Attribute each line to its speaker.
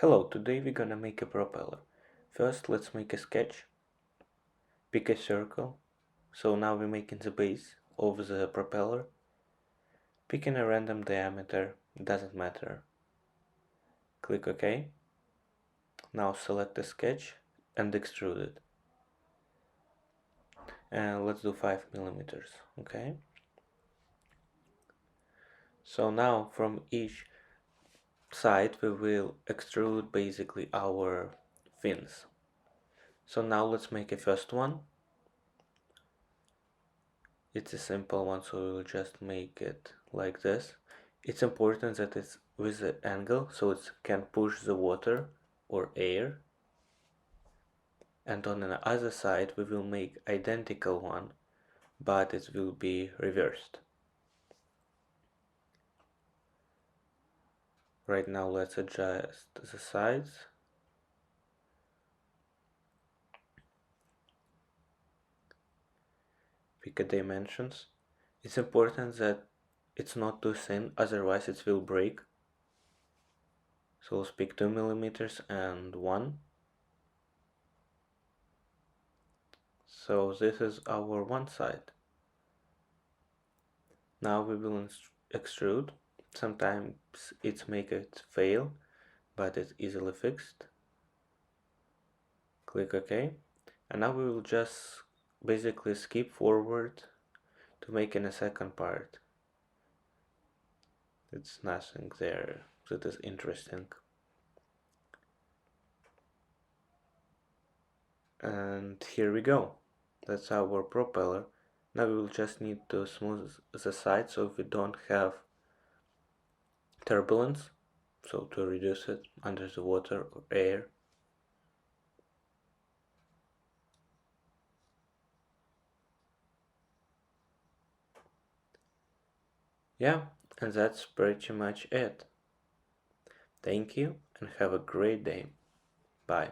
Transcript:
Speaker 1: Hello, today we're gonna make a propeller. First, let's make a sketch. Pick a circle. So now we're making the base of the propeller. Picking a random diameter, doesn't matter. Click OK. Now select a sketch and extrude it. And let's do 5 millimeters, okay? So now from each side we will extrude basically our fins. So now let's make a first one. It's a simple one, so we'll just make it like this. It's important that it's with the angle so it can push the water or air. And on the other side we will make identical one, but it will be reversed. Right now let's adjust the sides. Pick a dimensions. It's important that it's not too thin, otherwise it will break. So let's pick 2 millimeters and 1. So this is our one side. Now we will extrude. Sometimes it make it fail, but it's easily fixed. Click OK. And now we will just basically skip forward to make in a second part. It's nothing there that is interesting. And here we go. That's our propeller. Now we will just need to smooth the side so we don't have turbulence, so to reduce it under the water or air. Yeah, and that's pretty much it. Thank you and have a great day. Bye.